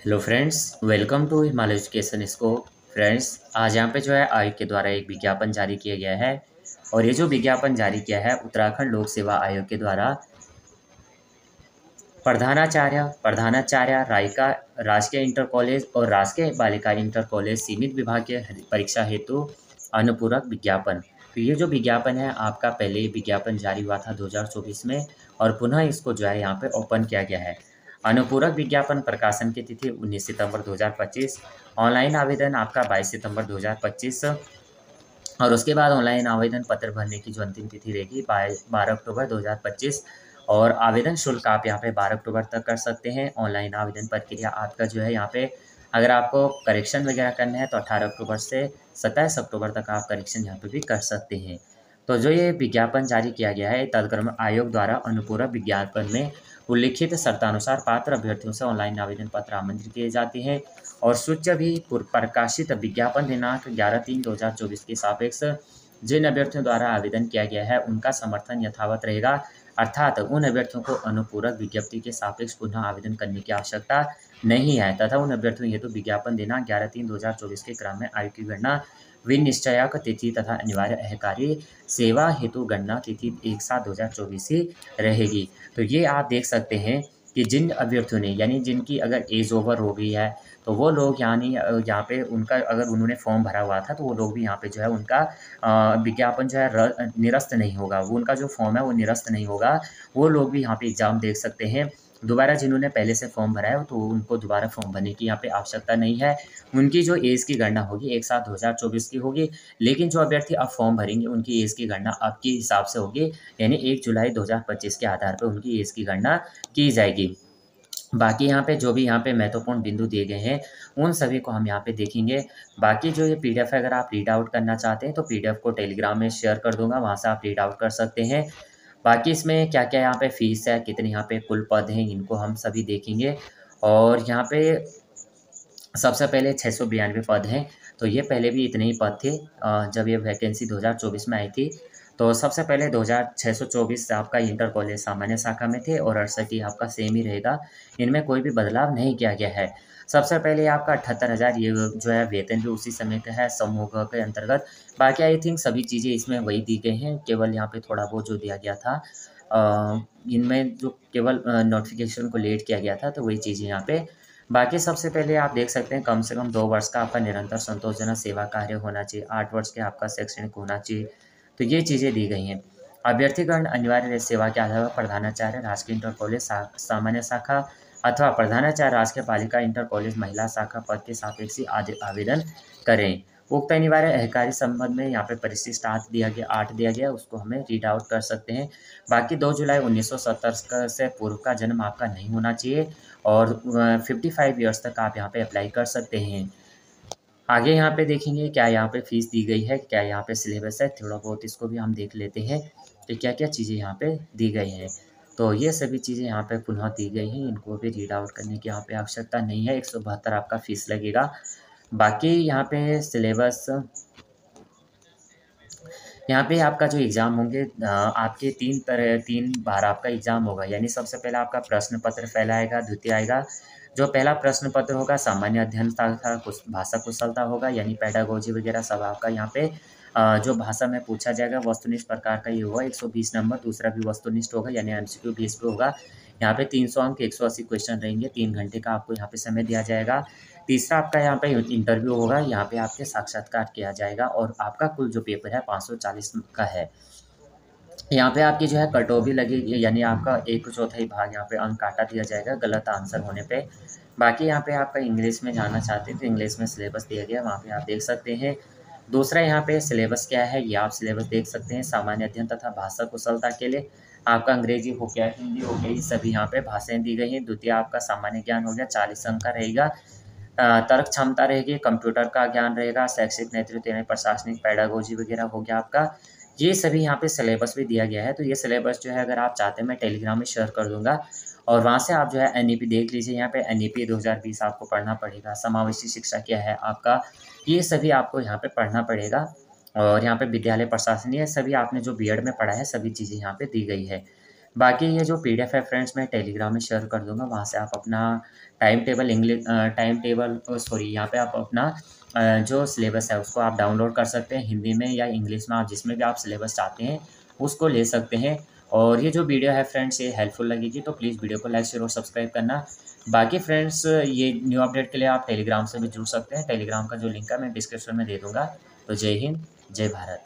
Hello friends, welcome to Himalaya education scope. Friends, आज यहाँ पे जो है आयोग के द्वारा एक विज्ञापन जारी किया गया है और ये जो विज्ञापन जारी किया है उत्तराखंड लोक सेवा आयोग के द्वारा प्रधानाचार्य रायका राजकीय इंटर कॉलेज और राजकीय बालिका इंटर कॉलेज सीमित विभाग के परीक्षा हेतु अनुपूरक विज्ञापन। तो ये जो विज्ञापन है आपका पहले विज्ञापन जारी हुआ था 2024 में और पुनः इसको जो है यहाँ पे ओपन किया गया है। अनुपूरक विज्ञापन प्रकाशन की तिथि 19 सितंबर 2025। ऑनलाइन आवेदन आपका 22 सितंबर 2025 और उसके बाद ऑनलाइन आवेदन पत्र भरने की जो अंतिम तिथि रहेगी 12 अक्टूबर 2025 और आवेदन शुल्क आप यहाँ पे 12 अक्टूबर तक कर सकते हैं। ऑनलाइन आवेदन प्रक्रिया आपका जो है यहाँ पे अगर आपको करेक्शन वगैरह करना है तो 18 अक्टूबर से 27 अक्टूबर तक आप करेक्शन यहाँ पे भी कर सकते हैं। तो जो ये विज्ञापन जारी किया गया है तत्क्रम आयोग द्वारा अनुपूरक विज्ञापन में उल्लिखित शर्तानुसार पात्र अभ्यर्थियों से ऑनलाइन आवेदन पत्र आमंत्रित किए जाते हैं और सूच्य भी प्रकाशित विज्ञापन दिनांक 11/3/2024 के सापेक्ष जिन अभ्यर्थियों द्वारा आवेदन किया गया है उनका समर्थन यथावत रहेगा, अर्थात उन अभ्यर्थियों को अनुपूरक विज्ञप्ति के सापेक्ष पुनः आवेदन करने की आवश्यकता नहीं है तथा उन अभ्यर्थियों हेतु विज्ञापन दिनांक 11/3/2024 के क्रम में आयु की गणना विनिश्चयक तिथि तथा अनिवार्य अधिकारी सेवा हेतु गणना तिथि 1/7/2024 ही रहेगी। तो ये आप देख सकते हैं कि जिन अभ्यर्थियों ने यानी जिनकी अगर एज ओवर हो गई है तो वो लोग यानी यहाँ पे उनका अगर उन्होंने फॉर्म भरा हुआ था तो वो लोग भी यहाँ पे जो है उनका विज्ञापन जो है निरस्त नहीं होगा, वो उनका जो फॉर्म है वो निरस्त नहीं होगा। वो लोग भी यहाँ पे एग्ज़ाम देख सकते हैं। दोबारा जिन्होंने पहले से फॉर्म भरा है तो उनको दोबारा फॉर्म भरने की यहाँ पे आवश्यकता नहीं है। उनकी जो एज की गणना होगी 1/7/2024 की होगी, लेकिन जो अभ्यर्थी अब फॉर्म भरेंगे उनकी एज की गणना अब के हिसाब से होगी, यानी 1 जुलाई 2025 के आधार पर उनकी एज की गणना की जाएगी। बाकी यहाँ पे जो भी यहाँ पे महत्वपूर्ण बिंदु दिए गए हैं उन सभी को हम यहाँ पे देखेंगे। बाकी जो ये पीडीएफ है अगर आप रीड आउट करना चाहते हैं तो पीडीएफ को टेलीग्राम में शेयर कर दूंगा, वहाँ से आप रीड आउट कर सकते हैं। बाकी इसमें क्या-क्या यहाँ पे फीस है, कितने यहाँ पे कुल पद हैं, इनको हम सभी देखेंगे। और यहाँ पे सबसे पहले 692 पद हैं, तो ये पहले भी इतने ही पद थे जब ये वैकेंसी 2024 में आई थी। तो सबसे पहले 2624 आपका इंटर कॉलेज सामान्य शाखा में थे और 68 ही आपका सेम ही रहेगा, इनमें कोई भी बदलाव नहीं किया गया है। सबसे पहले आपका 78,000 ये जो है वेतन भी उसी समय का है समूह ग के अंतर्गत। बाकी आई थिंक सभी चीज़ें इसमें वही दी गई हैं, केवल यहाँ पे थोड़ा बहुत जो दिया गया था इनमें जो केवल नोटिफिकेशन को लेट किया गया था तो वही चीज़ें यहाँ पे। बाकी सबसे पहले आप देख सकते हैं कम से कम 2 वर्ष का आपका निरंतर संतोषजनक सेवा कार्य होना चाहिए, 8 वर्ष के आपका शैक्षणिक होना चाहिए, तो ये चीज़ें दी गई हैं। अभ्यर्थीगण अनिवार्य सेवा के आधार पर प्रधानाचार्य राजकीय इंटर कॉलेज सामान्य शाखा अथवा प्रधानाचार्य राजकीय बालिका इंटर कॉलेज महिला शाखा पद के सापेक्ष आवेदन करें। उक्त अनिवार्य अधिकारी संबंध में यहाँ पे परिशिष्ट 8 दिया गया, उसको हमें रीड आउट कर सकते हैं। बाकी 2 जुलाई 1970 से पूर्व का जन्म आपका नहीं होना चाहिए और 55 ईयर्स तक आप यहाँ पे अप्लाई कर सकते हैं। आगे यहाँ पे देखेंगे क्या यहाँ पे फीस दी गई है, क्या यहाँ पे सिलेबस है, थोड़ा बहुत इसको भी हम देख लेते हैं कि क्या-क्या चीज़ें यहाँ पे दी गई हैं। तो ये सभी चीज़ें यहाँ पे पुनः दी गई हैं, इनको भी रीड आउट करने की यहाँ पे आवश्यकता नहीं है, 172 आपका फीस लगेगा। बाकी यहाँ पे सिलेबस यहाँ पे आपका जो एग्ज़ाम होंगे आपके 3 बार आपका एग्ज़ाम होगा, यानी सबसे पहले आपका प्रश्न पत्र पहला आएगा, द्वितीय आएगा। जो पहला प्रश्न पत्र होगा सामान्य अध्ययन तथा भाषा कुशलता होगा, यानी पेडागोजी वगैरह सब आपका यहाँ पे जो भाषा में पूछा जाएगा वस्तुनिष्ठ प्रकार का ये होगा 120 नंबर। दूसरा भी वस्तुनिष्ठ होगा यानी एमसीक्यू बेस पे होगा। यहाँ पे 300 अंक 180 क्वेश्चन रहेंगे, 3 घंटे का आपको यहाँ पे समय दिया जाएगा। तीसरा आपका यहाँ पे इंटरव्यू होगा, यहाँ पे आपके साक्षात्कार किया जाएगा और आपका कुल जो पेपर है 540 का है। यहाँ पे आपकी जो है कटौती लगेगी, यानी आपका 1/4 भाग यहाँ पे अंक काटा दिया जाएगा गलत आंसर होने पे। बाकी यहाँ पे आपका इंग्लिश में जाना चाहते हैं तो इंग्लिश में सिलेबस दिया गया, वहाँ पे आप देख सकते हैं। दूसरा यहाँ पे सिलेबस क्या है ये आप सिलेबस देख सकते हैं। सामान्य अध्ययन तथा भाषा कुशलता के लिए आपका अंग्रेजी हो गया, हिंदी हो गई, सभी यहाँ पे भाषाएं दी गई हैं। द्वितीय आपका सामान्य ज्ञान हो गया, 40 अंक का रहेगा। तर्क क्षमता रहेगी, कंप्यूटर का ज्ञान रहेगा, शैक्षिक नेतृत्व यानी प्रशासनिक पेडागोजी वगैरह हो गया आपका। ये सभी यहाँ पे सिलेबस भी दिया गया है। तो ये सिलेबस जो है अगर आप चाहते हैं मैं टेलीग्राम में शेयर कर दूंगा और वहाँ से आप जो है एनईपी देख लीजिए। यहाँ पे एनईपी 2020 आपको पढ़ना पड़ेगा, समावेशी शिक्षा क्या है आपका, ये सभी आपको यहाँ पे पढ़ना पड़ेगा। और यहाँ पे विद्यालय प्रशासनीय सभी आपने जो बीएड में पढ़ा है सभी चीज़ें यहाँ पे दी गई है। बाकी ये जो पीडीएफ है फ्रेंड्स मैं टेलीग्राम में शेयर कर दूँगा, वहाँ से आप अपना टाइम टेबल सॉरी यहाँ पे आप अपना जो सिलेबस है उसको आप डाउनलोड कर सकते हैं, हिंदी में या इंग्लिश में, आप जिसमें भी आप सिलेबस चाहते हैं उसको ले सकते हैं। और ये जो वीडियो है फ्रेंड्स ये हेल्पफुल लगेगी तो प्लीज़ वीडियो को लाइक शेयर और सब्सक्राइब करना। बाकी फ्रेंड्स ये न्यू अपडेट के लिए आप टेलीग्राम से भी जुड़ सकते हैं, टेलीग्राम का जो लिंक है मैं डिस्क्रिप्शन में दे दूँगा। तो जय हिंद, जय भारत।